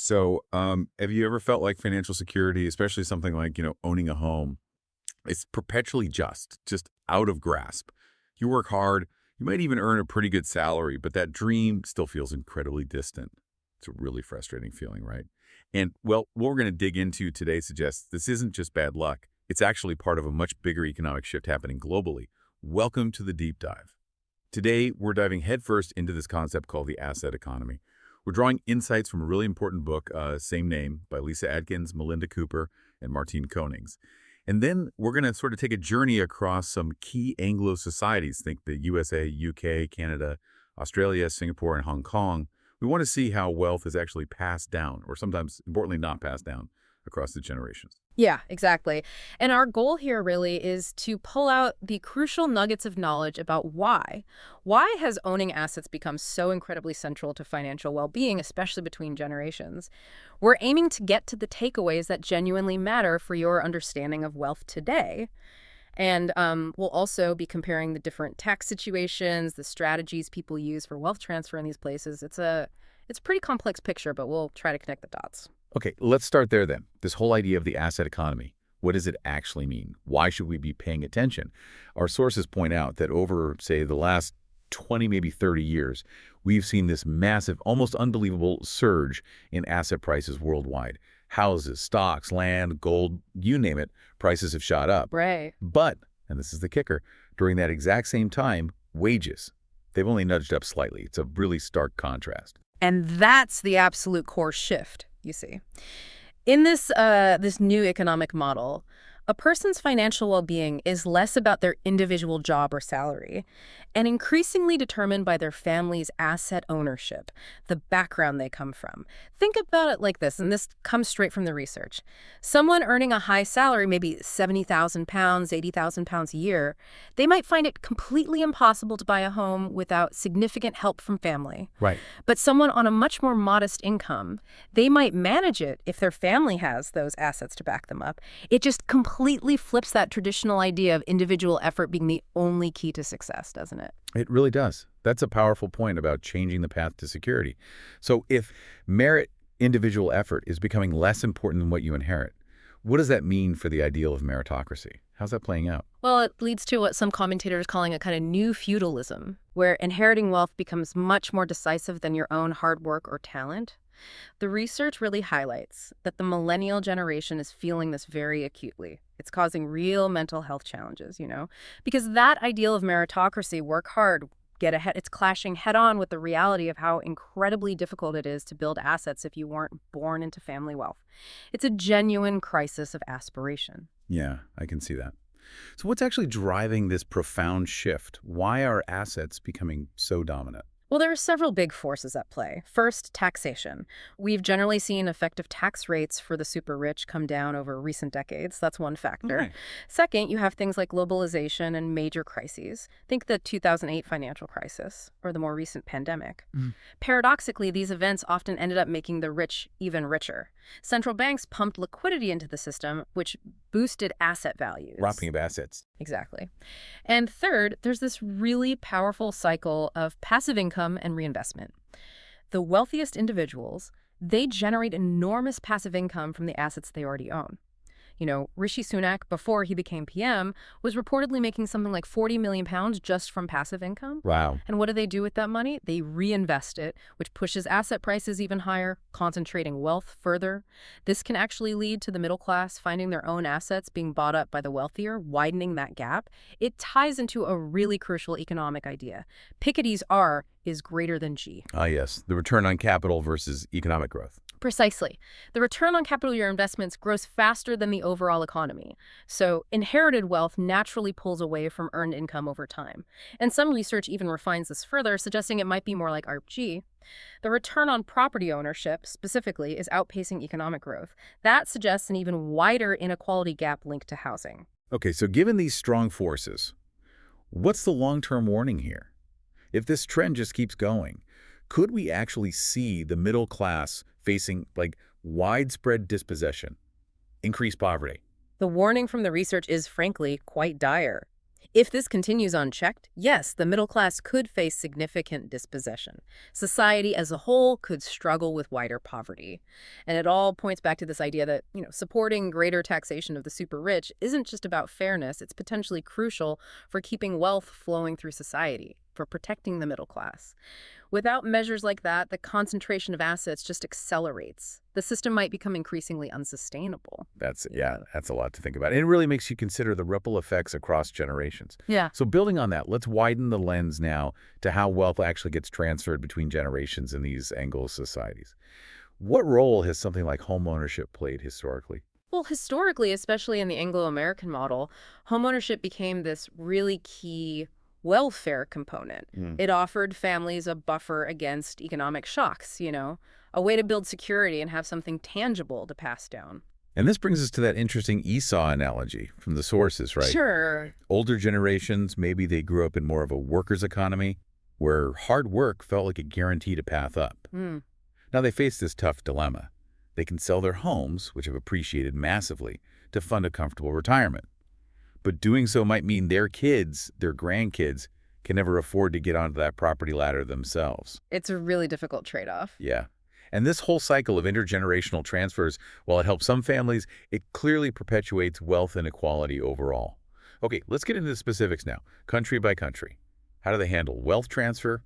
Have you ever felt like financial security, especially something like, owning a home, it's perpetually just out of grasp? You work hard, you might even earn a pretty good salary, but that dream still feels incredibly distant. It's a really frustrating feeling, right? And, well, what we're going to dig into today suggests this isn't just bad luck. It's actually part of a much bigger economic shift happening globally. Welcome to the deep dive. Today, we're diving headfirst into this concept called the asset economy. We're drawing insights from a really important book, same name, by Lisa Adkins, Melinda Cooper, and Martine Konings. And then we're going to sort of take a journey across some key Anglo societies. Think the USA, UK, Canada, Australia, Singapore, and Hong Kong. We want to see how wealth is actually passed down, or sometimes, importantly, not passed down across the generations. Yeah, exactly. And our goal here really is to pull out the crucial nuggets of knowledge about why. Why has owning assets become so incredibly central to financial well-being, especially between generations? We're aiming to get to the takeaways that genuinely matter for your understanding of wealth today. And we'll also be comparing the different tax situations, the strategies people use for wealth transfer in these places. It's a pretty complex picture, but we'll try to connect the dots. Okay, let's start there then. This whole idea of the asset economy. What does it actually mean? Why should we be paying attention? Our sources point out that over, say, the last 20, maybe 30 years, we've seen this massive, almost unbelievable surge in asset prices worldwide. Houses, stocks, land, gold, you name it, prices have shot up. Right. But, and this is the kicker, during that exact same time, wages, they've only nudged up slightly. It's a really stark contrast. And that's the absolute core shift, you see. In this new economic model, a person's financial well-being is less about their individual job or salary and increasingly determined by their family's asset ownership, the background they come from. Think about it like this, and this comes straight from the research. Someone earning a high salary, maybe 70,000 pounds, 80,000 pounds a year, they might find it completely impossible to buy a home without significant help from family. Right. But someone on a much more modest income, they might manage it if their family has those assets to back them up. It just completely flips that traditional idea of individual effort being the only key to success, doesn't it? It really does. That's a powerful point about changing the path to security. So if merit, individual effort, is becoming less important than what you inherit, what does that mean for the ideal of meritocracy? How's that playing out? Well, it leads to what some commentators are calling a kind of new feudalism, where inheriting wealth becomes much more decisive than your own hard work or talent. The research really highlights that the millennial generation is feeling this very acutely. It's causing real mental health challenges, because that ideal of meritocracy, work hard, get ahead, it's clashing head on with the reality of how incredibly difficult it is to build assets if you weren't born into family wealth. It's a genuine crisis of aspiration. Yeah, I can see that. So what's actually driving this profound shift? Why are assets becoming so dominant? Well, there are several big forces at play. First, taxation. We've generally seen effective tax rates for the super rich come down over recent decades. That's one factor. Okay. Second, you have things like globalization and major crises. Think the 2008 financial crisis or the more recent pandemic. Paradoxically, these events often ended up making the rich even richer. Central banks pumped liquidity into the system, which boosted asset values. Robbing of assets. Exactly. And third, there's this really powerful cycle of passive income and reinvestment. The wealthiest individuals, they generate enormous passive income from the assets they already own. Rishi Sunak, before he became PM, was reportedly making something like 40 million pounds just from passive income. Wow. And what do they do with that money? They reinvest it, which pushes asset prices even higher, concentrating wealth further. This can actually lead to the middle class finding their own assets being bought up by the wealthier, widening that gap. It ties into a really crucial economic idea. Piketty's R is greater than G. Ah, yes. The return on capital versus economic growth. Precisely. The return on capital your investments grows faster than the overall economy. So inherited wealth naturally pulls away from earned income over time. And some research even refines this further, suggesting it might be more like ARPG. The return on property ownership, specifically, is outpacing economic growth. That suggests an even wider inequality gap linked to housing. Okay, so given these strong forces, what's the long-term warning here? If this trend just keeps going, could we actually see the middle class facing widespread dispossession, increased poverty? The warning from the research is, frankly, quite dire. If this continues unchecked, yes, the middle class could face significant dispossession. Society as a whole could struggle with wider poverty. And it all points back to this idea that, supporting greater taxation of the super rich isn't just about fairness, it's potentially crucial for keeping wealth flowing through society, for protecting the middle class. Without measures like that, the concentration of assets just accelerates. The system might become increasingly unsustainable. That's a lot to think about. And it really makes you consider the ripple effects across generations. Yeah. So building on that, let's widen the lens now to how wealth actually gets transferred between generations in these Anglo societies. What role has something like home ownership played historically? Well, historically, especially in the Anglo-American model, homeownership became this really key welfare component. It offered families a buffer against economic shocks, a way to build security and have something tangible to pass down. And this brings us to that interesting Esau analogy from the sources, right? Sure. Older generations, maybe they grew up in more of a workers' economy where hard work felt like a guaranteed a path up. Now they face this tough dilemma. They can sell their homes, which have appreciated massively, to fund a comfortable retirement. But doing so might mean their kids, their grandkids, can never afford to get onto that property ladder themselves. It's a really difficult trade-off. Yeah. And this whole cycle of intergenerational transfers, while it helps some families, it clearly perpetuates wealth inequality overall. Okay, let's get into the specifics now, country by country. How do they handle wealth transfer?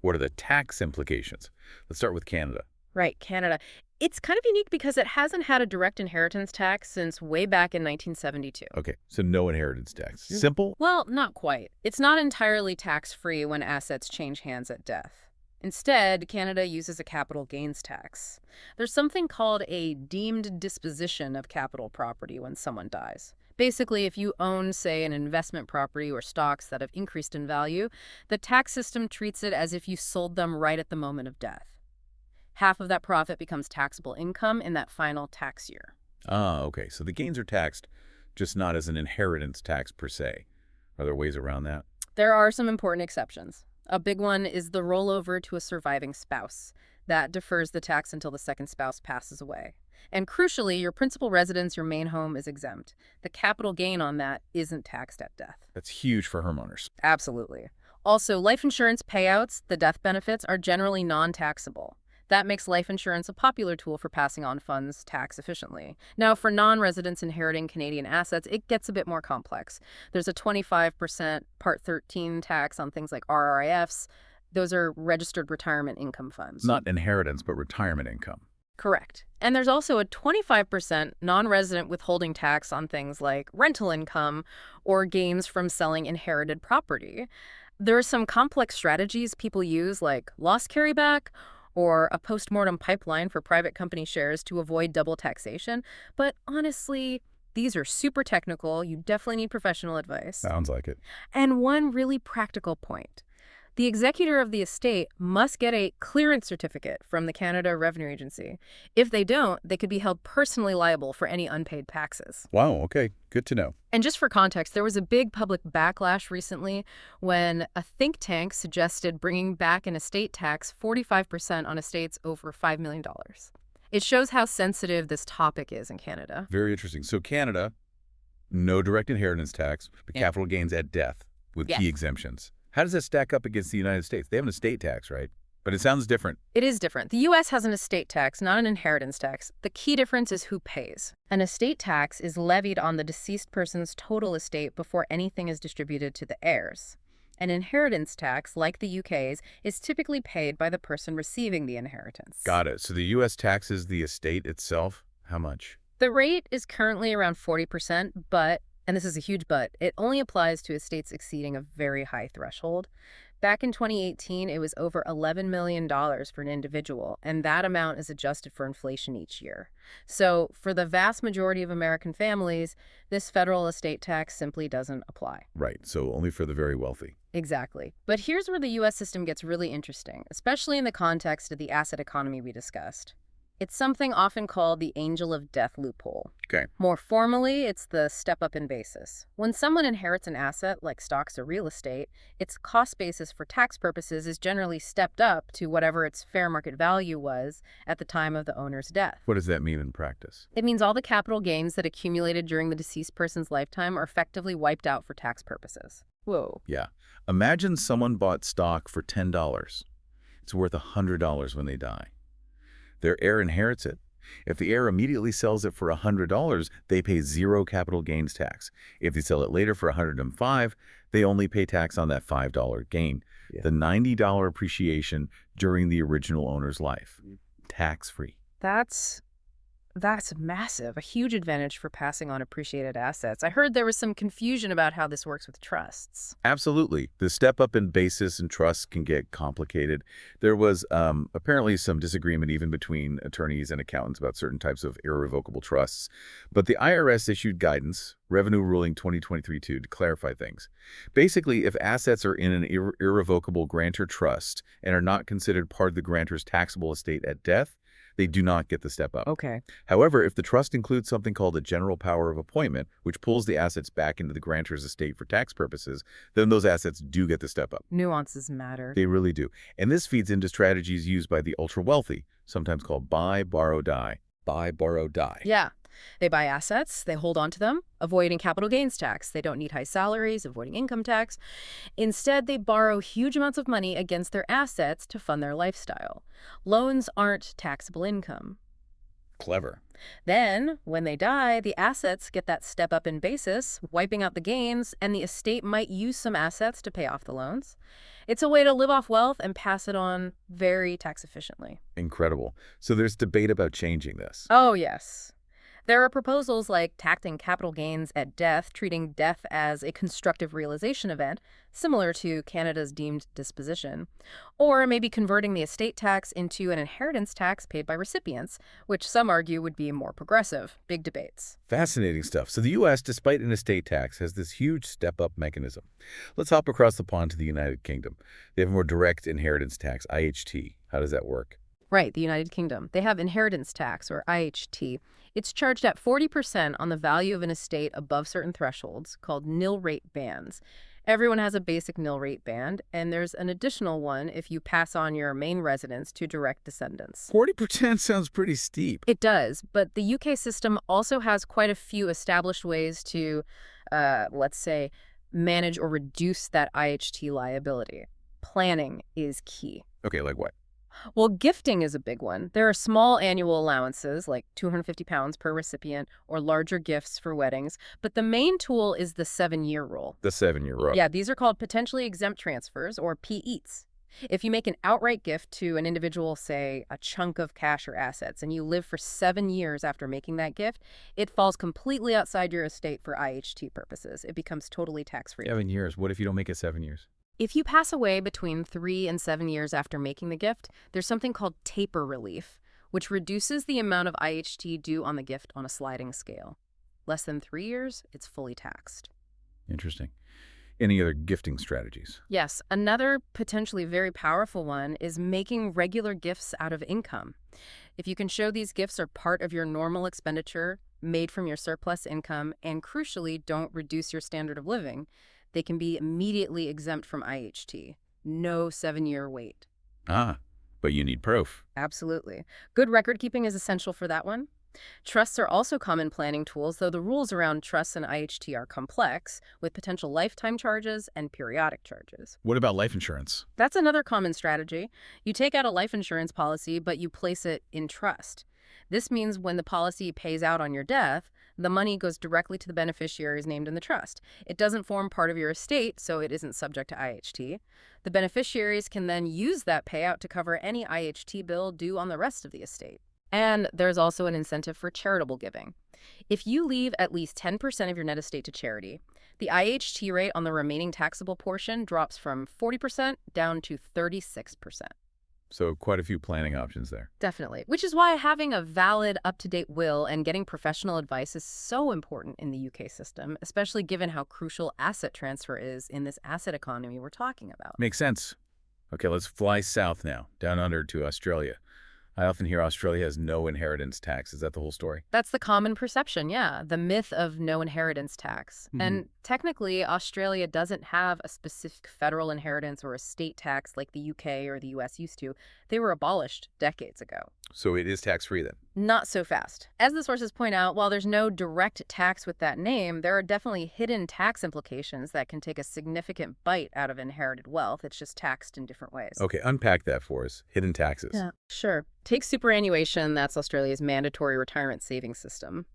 What are the tax implications? Let's start with Canada. Right, Canada. It's kind of unique because it hasn't had a direct inheritance tax since way back in 1972. Okay, so no inheritance tax. Simple? Well, not quite. It's not entirely tax-free when assets change hands at death. Instead, Canada uses a capital gains tax. There's something called a deemed disposition of capital property when someone dies. Basically, if you own, say, an investment property or stocks that have increased in value, the tax system treats it as if you sold them right at the moment of death. Half of that profit becomes taxable income in that final tax year. Ah, okay. So the gains are taxed, just not as an inheritance tax per se. Are there ways around that? There are some important exceptions. A big one is the rollover to a surviving spouse. That defers the tax until the second spouse passes away. And crucially, your principal residence, your main home, is exempt. The capital gain on that isn't taxed at death. That's huge for homeowners. Absolutely. Also, life insurance payouts, the death benefits, are generally non-taxable. That makes life insurance a popular tool for passing on funds tax efficiently. Now, for non-residents inheriting Canadian assets, it gets a bit more complex. There's a 25% Part 13 tax on things like RRIFs. Those are registered retirement income funds. Not inheritance, but retirement income. Correct. And there's also a 25% non-resident withholding tax on things like rental income or gains from selling inherited property. There are some complex strategies people use, like loss carryback or a post-mortem pipeline for private company shares to avoid double taxation. But honestly, these are super technical. You definitely need professional advice. Sounds like it. And one really practical point. The executor of the estate must get a clearance certificate from the Canada Revenue Agency. If they don't, they could be held personally liable for any unpaid taxes. Wow, okay. Good to know. And just for context, there was a big public backlash recently when a think tank suggested bringing back an estate tax 45% on estates over $5 million. It shows how sensitive this topic is in Canada. Very interesting. So Canada, no direct inheritance tax, but capital gains at death with key exemptions. How does that stack up against the United States? They have an estate tax, right? But it sounds different. It is different. The U.S. has an estate tax, not an inheritance tax. The key difference is who pays. An estate tax is levied on the deceased person's total estate before anything is distributed to the heirs. An inheritance tax, like the UK's, is typically paid by the person receiving the inheritance. Got it. So the U.S. taxes the estate itself? How much? The rate is currently around 40%, but, and this is a huge but, it only applies to estates exceeding a very high threshold. Back in 2018, it was over $11 million for an individual, and that amount is adjusted for inflation each year. So for the vast majority of American families, this federal estate tax simply doesn't apply. Right, so only for the very wealthy. Exactly. But here's where the U.S. system gets really interesting, especially in the context of the asset economy we discussed. It's something often called the angel of death loophole. Okay. More formally, it's the step-up in basis. When someone inherits an asset like stocks or real estate, its cost basis for tax purposes is generally stepped up to whatever its fair market value was at the time of the owner's death. What does that mean in practice? It means all the capital gains that accumulated during the deceased person's lifetime are effectively wiped out for tax purposes. Whoa. Yeah. Imagine someone bought stock for $10. It's worth $100 when they die. Their heir inherits it. If the heir immediately sells it for $100, they pay zero capital gains tax. If they sell it later for $105, they only pay tax on that $5 gain. Yeah. The $90 appreciation during the original owner's life. Tax-free. That's massive, a huge advantage for passing on appreciated assets. I heard there was some confusion about how this works with trusts. Absolutely. The step up in basis and trusts can get complicated. There was apparently some disagreement even between attorneys and accountants about certain types of irrevocable trusts. But the IRS issued guidance, Revenue Ruling 2023-2, to clarify things. Basically, if assets are in an irrevocable grantor trust and are not considered part of the grantor's taxable estate at death, they do not get the step up. Okay. However, if the trust includes something called a general power of appointment, which pulls the assets back into the grantor's estate for tax purposes, then those assets do get the step up. Nuances matter. They really do. And this feeds into strategies used by the ultra-wealthy, sometimes called buy, borrow, die. Buy, borrow, die. Yeah. They buy assets, they hold on to them, avoiding capital gains tax. They don't need high salaries, avoiding income tax. Instead, they borrow huge amounts of money against their assets to fund their lifestyle. Loans aren't taxable income. Clever. Then, when they die, the assets get that step up in basis, wiping out the gains, and the estate might use some assets to pay off the loans. It's a way to live off wealth and pass it on very tax efficiently. Incredible. So there's debate about changing this. Oh, yes. There are proposals like taxing capital gains at death, treating death as a constructive realization event, similar to Canada's deemed disposition, or maybe converting the estate tax into an inheritance tax paid by recipients, which some argue would be more progressive. Big debates. Fascinating stuff. So the U.S., despite an estate tax, has this huge step-up mechanism. Let's hop across the pond to the United Kingdom. They have a more direct inheritance tax, IHT. How does that work? Right, the United Kingdom. They have inheritance tax, or IHT. It's charged at 40% on the value of an estate above certain thresholds, called nil rate bands. Everyone has a basic nil rate band, and there's an additional one if you pass on your main residence to direct descendants. 40% sounds pretty steep. It does, but the UK system also has quite a few established ways to, let's say, manage or reduce that IHT liability. Planning is key. Okay, like what? Well, gifting is a big one. There are small annual allowances, like £250 per recipient, or larger gifts for weddings. But the main tool is the 7-year rule. The 7-year rule. Yeah, these are called potentially exempt transfers, or PEATs. If you make an outright gift to an individual, say, a chunk of cash or assets, and you live for 7 years after making that gift, it falls completely outside your estate for IHT purposes. It becomes totally tax-free. 7 years. What if you don't make it 7 years? If you pass away between 3 and 7 years after making the gift, there's something called taper relief, which reduces the amount of IHT due on the gift on a sliding scale. Less than 3 years, it's fully taxed. Interesting. Any other gifting strategies? Yes, another potentially very powerful one is making regular gifts out of income. If you can show these gifts are part of your normal expenditure, made from your surplus income, and crucially don't reduce your standard of living, they can be immediately exempt from IHT. No 7-year wait. Ah, but you need proof. Absolutely. Good record keeping is essential for that one. Trusts are also common planning tools, though the rules around trusts and IHT are complex, with potential lifetime charges and periodic charges. What about life insurance? That's another common strategy. You take out a life insurance policy, but you place it in trust. This means when the policy pays out on your death, the money goes directly to the beneficiaries named in the trust. It doesn't form part of your estate, so it isn't subject to IHT. The beneficiaries can then use that payout to cover any IHT bill due on the rest of the estate. And there's also an incentive for charitable giving. If you leave at least 10% of your net estate to charity, the IHT rate on the remaining taxable portion drops from 40% down to 36%. So quite a few planning options there. Definitely. Which is why having a valid, up-to-date will and getting professional advice is so important in the UK system, especially given how crucial asset transfer is in this asset economy we're talking about. Makes sense. Okay, let's fly south now, down under to Australia. I often hear Australia has no inheritance tax. Is that the whole story? That's the common perception, yeah, the myth of no inheritance tax. Hmm. And technically, Australia doesn't have a specific federal inheritance or estate tax like the UK or the US used to. They were abolished decades ago. So it is tax-free then? Not so fast. As the sources point out, while there's no direct tax with that name, there are definitely hidden tax implications that can take a significant bite out of inherited wealth. It's just taxed in different ways. Okay, unpack that for us. Hidden taxes. Yeah, sure. Take superannuation, that's Australia's mandatory retirement savings system.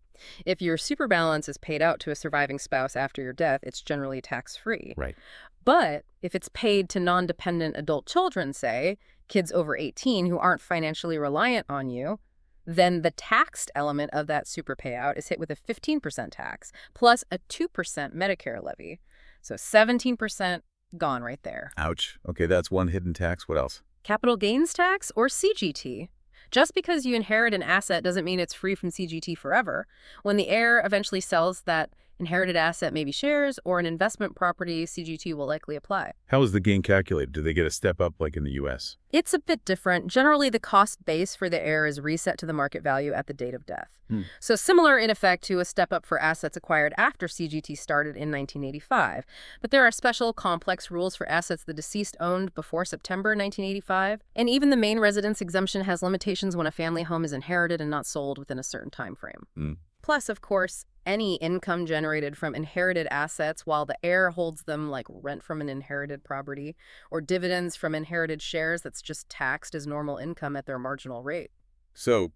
If your super balance is paid out to a surviving spouse after your death, it's generally tax-free. Right. But if it's paid to non-dependent adult children, say, kids over 18 who aren't financially reliant on you, then the taxed element of that super payout is hit with a 15% tax, plus a 2% Medicare levy. So 17% gone right there. Ouch. Okay, that's one hidden tax. What else? Capital gains tax, or CGT. Just because you inherit an asset doesn't mean it's free from CGT forever. When the heir eventually sells that inherited asset, maybe shares or an investment property, CGT will likely apply. How is the gain calculated? Do they get a step up like in the U.S.? It's a bit different. Generally, the cost base for the heir is reset to the market value at the date of death. So similar, in effect, to a step up for assets acquired after CGT started in 1985. But there are special, complex rules for assets the deceased owned before September 1985. And even the main residence exemption has limitations when a family home is inherited and not sold within a certain time frame. Plus, of course, any income generated from inherited assets while the heir holds them, like rent from an inherited property, or dividends from inherited shares, that's just taxed as normal income at their marginal rate. So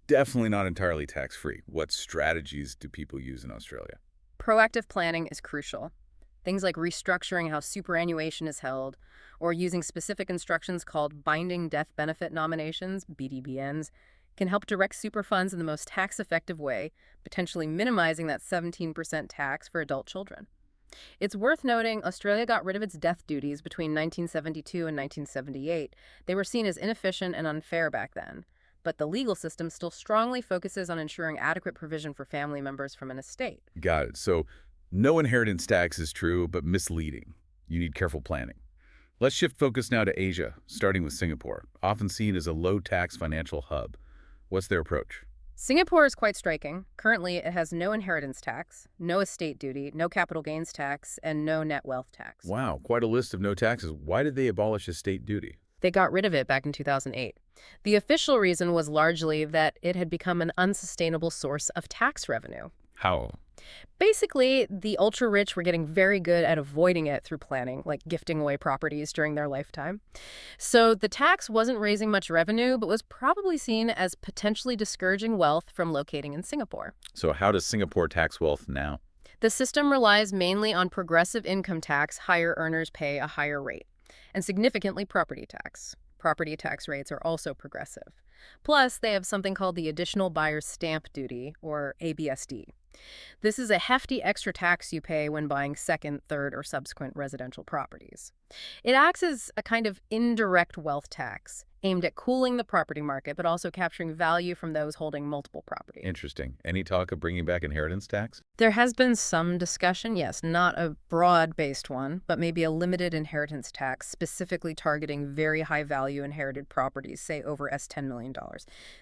definitely not entirely tax-free. What strategies do people use in Australia? Proactive planning is crucial. Things like restructuring how superannuation is held, or using specific instructions called binding death benefit nominations, BDBNs, can help direct super funds in the most tax-effective way, potentially minimizing that 17% tax for adult children. It's worth noting Australia got rid of its death duties between 1972 and 1978. They were seen as inefficient and unfair back then. But the legal system still strongly focuses on ensuring adequate provision for family members from an estate. Got it. So no inheritance tax is true, but misleading. You need careful planning. Let's shift focus now to Asia, starting with Singapore, often seen as a low-tax financial hub. What's their approach? Singapore is quite striking. Currently, it has no inheritance tax, no estate duty, no capital gains tax, and no net wealth tax. Wow, quite a list of no taxes. Why did they abolish estate duty? They got rid of it back in 2008. The official reason was largely that it had become an unsustainable source of tax revenue. How? Basically, the ultra-rich were getting very good at avoiding it through planning, like gifting away properties during their lifetime. So the tax wasn't raising much revenue, but was probably seen as potentially discouraging wealth from locating in Singapore. So how does Singapore tax wealth now? The system relies mainly on progressive income tax. Higher earners pay a higher rate, and significantly property tax. Property tax rates are also progressive. Plus, they have something called the Additional Buyer's Stamp Duty, or ABSD. This is a hefty extra tax you pay when buying second, third, or subsequent residential properties. It acts as a kind of indirect wealth tax, aimed at cooling the property market, but also capturing value from those holding multiple properties. Interesting. Any talk of bringing back inheritance tax? There has been some discussion, yes, not a broad-based one, but maybe a limited inheritance tax specifically targeting very high-value inherited properties, say over $10 million.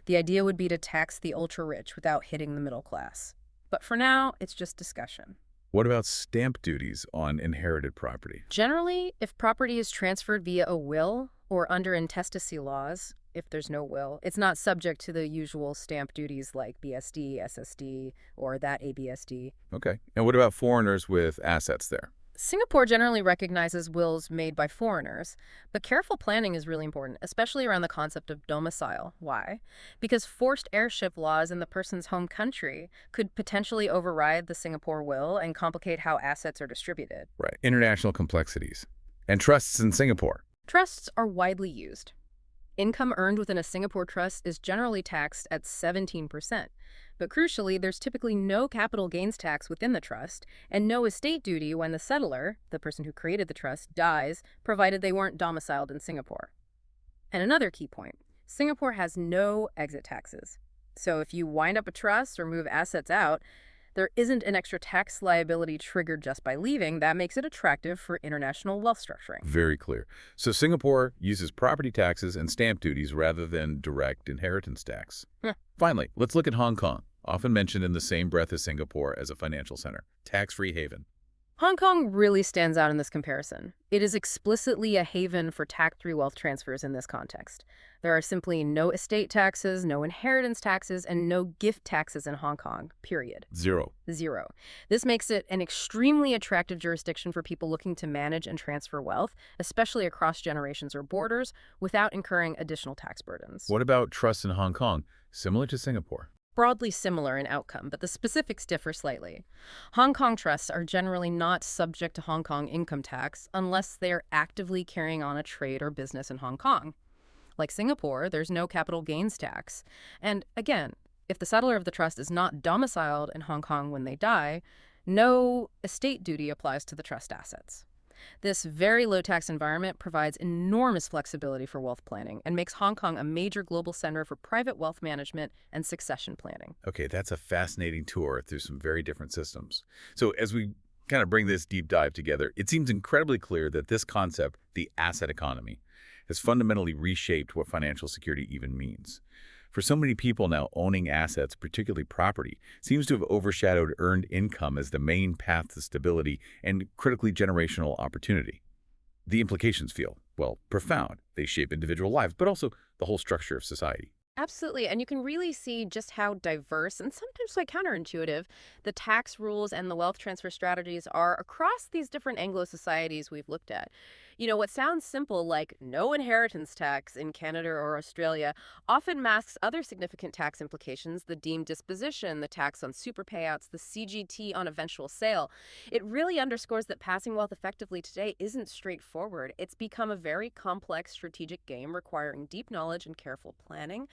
The idea would be to tax the ultra-rich without hitting the middle class. But for now, it's just discussion. What about stamp duties on inherited property? Generally, if property is transferred via a will or under intestacy laws, if there's no will, it's not subject to the usual stamp duties like BSD, SSD, or that ABSD. Okay. And what about foreigners with assets there? Singapore generally recognizes wills made by foreigners, but careful planning is really important, especially around the concept of domicile. Why? Because forced heirship laws in the person's home country could potentially override the Singapore will and complicate how assets are distributed. Right. International complexities. And trusts in Singapore. Trusts are widely used. Income earned within a Singapore trust is generally taxed at 17%. But crucially, there's typically no capital gains tax within the trust and no estate duty when the settlor, the person who created the trust, dies, provided they weren't domiciled in Singapore. And another key point, Singapore has no exit taxes. So if you wind up a trust or move assets out, There isn't an extra tax liability triggered just by leaving. That makes it attractive for international wealth structuring. Very clear. So Singapore uses property taxes and stamp duties rather than direct inheritance tax. Huh. Finally, let's look at Hong Kong, often mentioned in the same breath as Singapore as a financial center. Tax-free haven. Hong Kong really stands out in this comparison. It is explicitly a haven for tax-free wealth transfers in this context. There are simply no estate taxes, no inheritance taxes, and no gift taxes in Hong Kong, period. Zero. Zero. This makes it an extremely attractive jurisdiction for people looking to manage and transfer wealth, especially across generations or borders, without incurring additional tax burdens. What about trusts in Hong Kong? Similar to Singapore. Broadly similar in outcome, but the specifics differ slightly. Hong Kong trusts are generally not subject to Hong Kong income tax unless they are actively carrying on a trade or business in Hong Kong. Like Singapore, there's no capital gains tax. And again, if the settler of the trust is not domiciled in Hong Kong when they die, no estate duty applies to the trust assets. This very low-tax environment provides enormous flexibility for wealth planning and makes Hong Kong a major global center for private wealth management and succession planning. Okay, that's a fascinating tour through some very different systems. So as we kind of bring this deep dive together, it seems incredibly clear that this concept, the asset economy, has fundamentally reshaped what financial security even means. For so many people now, owning assets, particularly property, seems to have overshadowed earned income as the main path to stability and critically generational opportunity. The implications feel, well, profound. They shape individual lives, but also the whole structure of society. Absolutely, and you can really see just how diverse and sometimes quite counterintuitive the tax rules and the wealth transfer strategies are across these different Anglo societies we've looked at. What sounds simple, like no inheritance tax in Canada or Australia, often masks other significant tax implications: the deemed disposition, the tax on super payouts, the CGT on eventual sale. It really underscores that passing wealth effectively today isn't straightforward. It's become a very complex strategic game requiring deep knowledge and careful planning.